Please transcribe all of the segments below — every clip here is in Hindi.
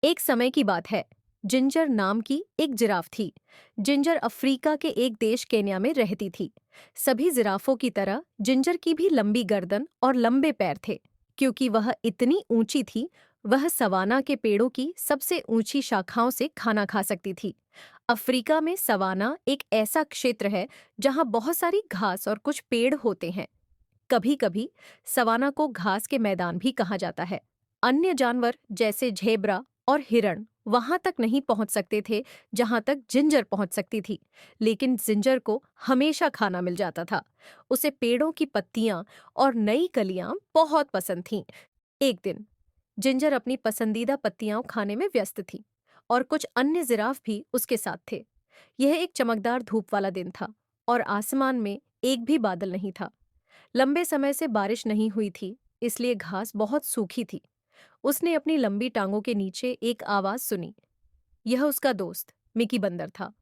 एक समय की बात है। जिंजर नाम की एक जिराफ थी। जिंजर अफ्रीका के एक देश केन्या में रहती थी। सभी जिराफों की तरह जिंजर की भी लंबी गर्दन और लंबे पैर थे। क्योंकि वह इतनी ऊंची थी, वह सवाना के पेड़ों की सबसे ऊंची शाखाओं से खाना खा सकती थी। अफ्रीका में सवाना एक ऐसा क्षेत्र है जहां बहुत सारी घास और कुछ पेड़ होते हैं। कभी कभी सवाना को घास के मैदान भी कहा जाता है। अन्य जानवर जैसे झेब्रा और हिरण वहां तक नहीं पहुंच सकते थे जहां तक जिंजर पहुंच सकती थी। लेकिन जिंजर को हमेशा खाना मिल जाता था। उसे पेड़ों की पत्तियां और नई कलियां बहुत पसंद थीं। एक दिन जिंजर अपनी पसंदीदा पत्तियां खाने में व्यस्त थी और कुछ अन्य जिराफ भी उसके साथ थे। यह एक चमकदार धूप वाला दिन था और आसमान में एक भी बादल नहीं था। लंबे समय से बारिश नहीं हुई थी, इसलिए घास बहुत सूखी थी। उसने अपनी लंबी टांगों के नीचे एक आवाज सुनी। यह उसका दोस्त मिकी बंदर था।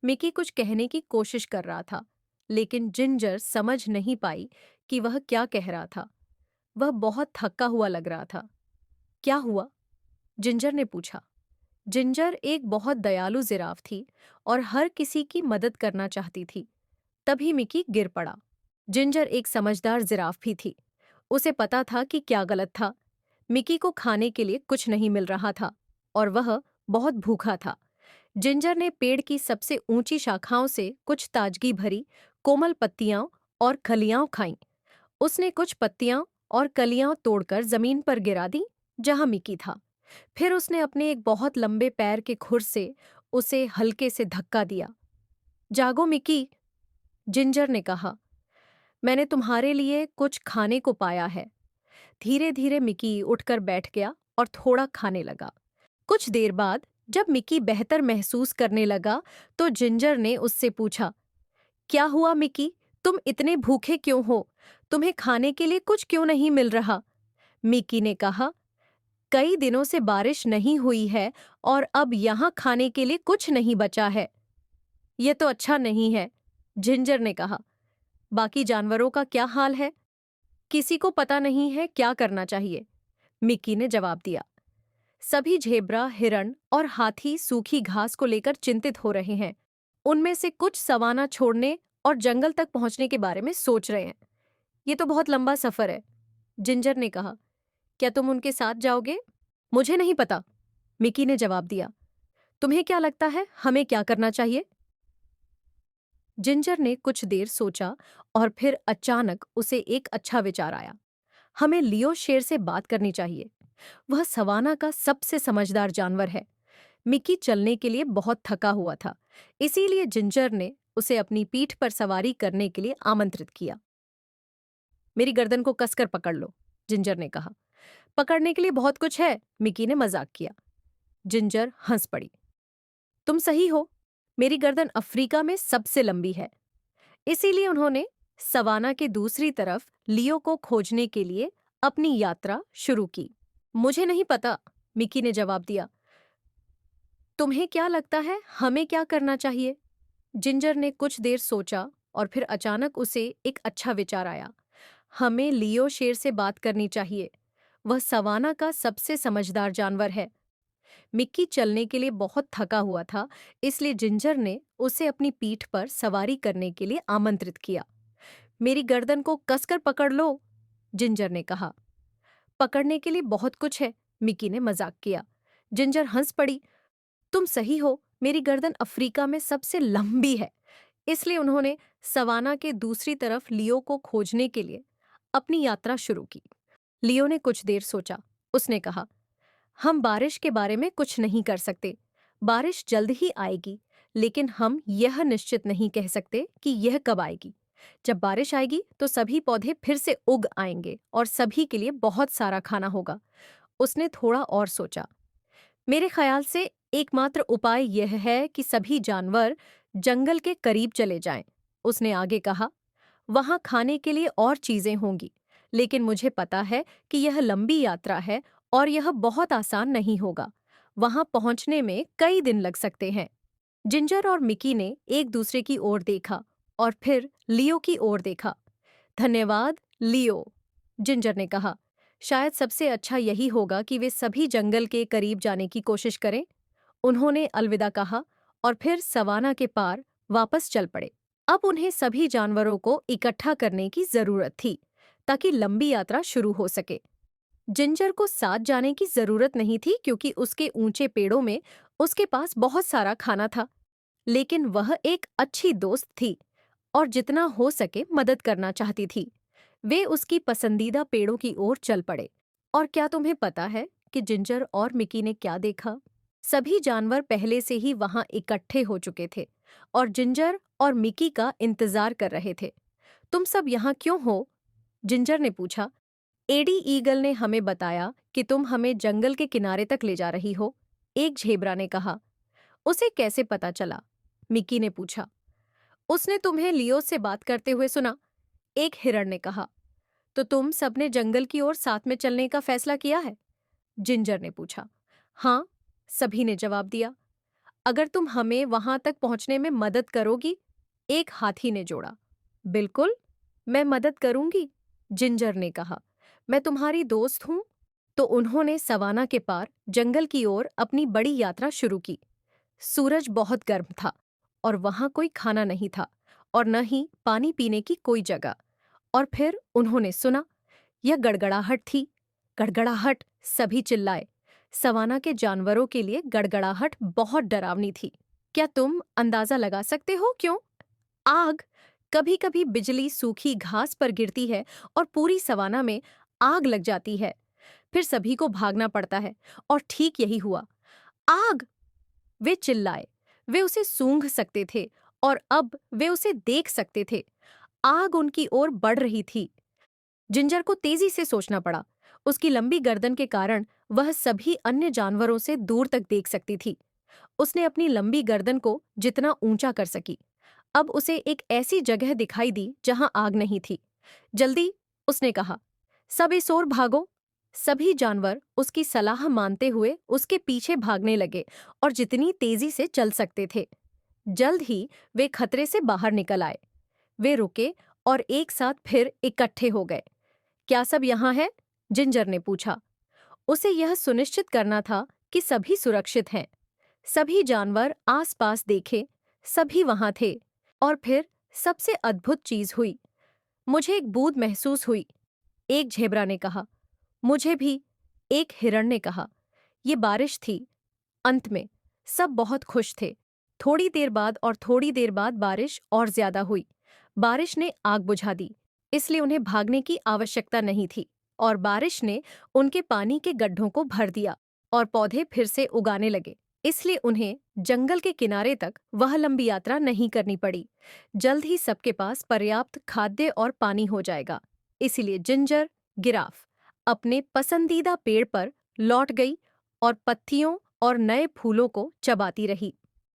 मिकी कुछ कहने की कोशिश कर रहा था, लेकिन जिंजर समझ नहीं पाई कि वह क्या कह रहा था। वह बहुत थका हुआ लग रहा था। क्या हुआ? जिंजर ने पूछा। जिंजर एक बहुत दयालु जिराफ थी और हर किसी की मदद करना चाहती थी। तभी मिकी गिर पड़ा। जिंजर एक समझदार जिराफ भी थी। उसे पता था कि क्या गलत था। मिकी को खाने के लिए कुछ नहीं मिल रहा था और वह बहुत भूखा था। जिंजर ने पेड़ की सबसे ऊंची शाखाओं से कुछ ताजगी भरी कोमल पत्तियां और कलियां खाईं। उसने कुछ पत्तियां और कलियां तोड़कर जमीन पर गिरा दी जहां मिकी था। फिर उसने अपने एक बहुत लंबे पैर के खुर से उसे हल्के से धक्का दिया। जागो मिकी, जिंजर ने कहा। मैंने तुम्हारे लिए कुछ खाने को पाया है। धीरे धीरे मिकी उठकर बैठ गया और थोड़ा खाने लगा। कुछ देर बाद जब मिकी बेहतर महसूस करने लगा तो जिंजर ने उससे पूछा, क्या हुआ मिकी? तुम इतने भूखे क्यों हो? तुम्हें खाने के लिए कुछ क्यों नहीं मिल रहा? मिकी ने कहा, कई दिनों से बारिश नहीं हुई है और अब यहाँ खाने के लिए कुछ नहीं बचा है। यह तो अच्छा नहीं है, जिंजर ने कहा। बाकी जानवरों का क्या हाल है? किसी को पता नहीं है क्या करना चाहिए, मिकी ने जवाब दिया। सभी झेब्रा, हिरण और हाथी सूखी घास को लेकर चिंतित हो रहे हैं। उनमें से कुछ सवाना छोड़ने और जंगल तक पहुंचने के बारे में सोच रहे हैं। ये तो बहुत लंबा सफर है, जिंजर ने कहा। क्या तुम उनके साथ जाओगे? मुझे नहीं पता, मिकी ने जवाब दिया। तुम्हें क्या लगता है हमें क्या करना चाहिए? जिंजर ने कुछ देर सोचा और फिर अचानक उसे एक अच्छा विचार आया। हमें लियो शेर से बात करनी चाहिए। वह सवाना का सबसे समझदार जानवर है। मिकी चलने के लिए बहुत थका हुआ था, इसीलिए जिंजर ने उसे अपनी पीठ पर सवारी करने के लिए आमंत्रित किया। मेरी गर्दन को कसकर पकड़ लो, जिंजर ने कहा। पकड़ने के लिए बहुत कुछ है, मिकी ने मजाक किया। जिंजर हंस पड़ी। तुम सही हो, मेरी गर्दन अफ्रीका में सबसे लंबी है। इसीलिए उन्होंने सवाना के दूसरी तरफ लियो को खोजने के लिए अपनी यात्रा शुरू की। मुझे नहीं पता, मिकी ने जवाब दिया। तुम्हें क्या लगता है हमें क्या करना चाहिए? जिंजर ने कुछ देर सोचा और फिर अचानक उसे एक अच्छा विचार आया। हमें लियो शेर से बात करनी चाहिए। वह सवाना का सबसे समझदार जानवर है। मिक्की चलने के लिए बहुत थका हुआ था, इसलिए जिंजर ने उसे अपनी पीठ पर सवारी करने के लिए आमंत्रित किया। मेरी गर्दन को कसकर पकड़ लो, जिंजर ने कहा। पकड़ने के लिए बहुत कुछ है, मिक्की ने मजाक किया। जिंजर हंस पड़ी। तुम सही हो, मेरी गर्दन अफ्रीका में सबसे लंबी है। इसलिए उन्होंने सवाना के दूसरी तरफ लियो को खोजने के लिए अपनी यात्रा शुरू की। लियो ने कुछ देर सोचा। उसने कहा, हम बारिश के बारे में कुछ नहीं कर सकते। बारिश जल्द ही आएगी, लेकिन हम यह निश्चित नहीं कह सकते कि यह कब आएगी। जब बारिश आएगी तो सभी पौधे फिर से उग आएंगे और सभी के लिए बहुत सारा खाना होगा। उसने थोड़ा और सोचा। मेरे ख्याल से एकमात्र उपाय यह है कि सभी जानवर जंगल के करीब चले जाएं। उसने आगे कहा, वहां खाने के लिए और चीजें होंगी, लेकिन मुझे पता है कि यह लंबी यात्रा है और यह बहुत आसान नहीं होगा। वहां पहुंचने में कई दिन लग सकते हैं। जिंजर और मिकी ने एक दूसरे की ओर देखा और फिर लियो की ओर देखा। धन्यवाद, लियो, जिंजर ने कहा। शायद सबसे अच्छा यही होगा कि वे सभी जंगल के करीब जाने की कोशिश करें। उन्होंने अलविदा कहा और फिर सवाना के पार वापस चल पड़े। अब उन्हें सभी जानवरों को इकट्ठा करने की जरूरत थी ताकि लंबी यात्रा शुरू हो सके। जिंजर को साथ जाने की जरूरत नहीं थी क्योंकि उसके ऊंचे पेड़ों में उसके पास बहुत सारा खाना था, लेकिन वह एक अच्छी दोस्त थी और जितना हो सके मदद करना चाहती थी। वे उसकी पसंदीदा पेड़ों की ओर चल पड़े। और क्या तुम्हें पता है कि जिंजर और मिकी ने क्या देखा? सभी जानवर पहले से ही वहां इकट्ठे हो चुके थे और जिंजर और मिकी का इंतजार कर रहे थे। तुम सब यहाँ क्यों हो? जिंजर ने पूछा। एडी ईगल ने हमें बताया कि तुम हमें जंगल के किनारे तक ले जा रही हो, एक झेब्रा ने कहा। उसे कैसे पता चला? मिकी ने पूछा। उसने तुम्हें लियो से बात करते हुए सुना, एक हिरण ने कहा। तो तुम सबने जंगल की ओर साथ में चलने का फैसला किया है? जिंजर ने पूछा। हाँ, सभी ने जवाब दिया। अगर तुम हमें वहां तक पहुंचने में मदद करोगी? एक हाथी ने जोड़ा। बिल्कुल, मैं मदद करूंगी, जिंजर ने कहा। मैं तुम्हारी दोस्त हूं। तो उन्होंने सवाना के पार जंगल की ओर अपनी बड़ी यात्रा शुरू की। सूरज बहुत गर्म था और वहां कोई खाना नहीं था और न ही पानी पीने की कोई जगह। और फिर उन्होंने सुना, यह गड़गड़ाहट थी। गड़गड़ाहट, सभी चिल्लाए। सवाना के जानवरों के लिए गड़गड़ाहट बहुत डरावनी थी। क्या तुम अंदाजा लगा सकते हो क्यों? आग। कभी कभी बिजली सूखी घास पर गिरती है और पूरी सवाना में आग लग जाती है। फिर सभी को भागना पड़ता है और ठीक यही हुआ। आग! वे चिल्लाए। वे उसे सूंघ सकते थे और अब वे उसे देख सकते थे। आग उनकी ओर बढ़ रही थी। जिंजर को तेजी से सोचना पड़ा। उसकी लंबी गर्दन के कारण वह सभी अन्य जानवरों से दूर तक देख सकती थी। उसने अपनी लंबी गर्दन को जितना ऊंचा कर सकी। अब उसे एक ऐसी जगह दिखाई दी जहां आग नहीं थी। जल्दी, उसने कहा, सब इस ओर भागो। सभी जानवर उसकी सलाह मानते हुए उसके पीछे भागने लगे और जितनी तेजी से चल सकते थे। जल्द ही वे खतरे से बाहर निकल आए। वे रुके और एक साथ फिर इकट्ठे हो गए। क्या सब यहाँ है? जिंजर ने पूछा। उसे यह सुनिश्चित करना था कि सभी सुरक्षित हैं। सभी जानवर आसपास देखे, सभी वहां थे। और फिर सबसे अद्भुत चीज हुई। मुझे एक बूंद महसूस हुई, एक झेब्रा ने कहा। मुझे भी, एक हिरण ने कहा। ये बारिश थी। अंत में सब बहुत खुश थे। थोड़ी देर बाद और थोड़ी देर बाद बारिश और ज्यादा हुई। बारिश ने आग बुझा दी, इसलिए उन्हें भागने की आवश्यकता नहीं थी। और बारिश ने उनके पानी के गड्ढों को भर दिया और पौधे फिर से उगाने लगे। इसलिए उन्हें जंगल के किनारे तक वह लंबी यात्रा नहीं करनी पड़ी। जल्द ही सबके पास पर्याप्त खाद्य और पानी हो जाएगा। इसीलिए जिंजर गिराफ अपने पसंदीदा पेड़ पर लौट गई और पत्तियों और नए फूलों को चबाती रही।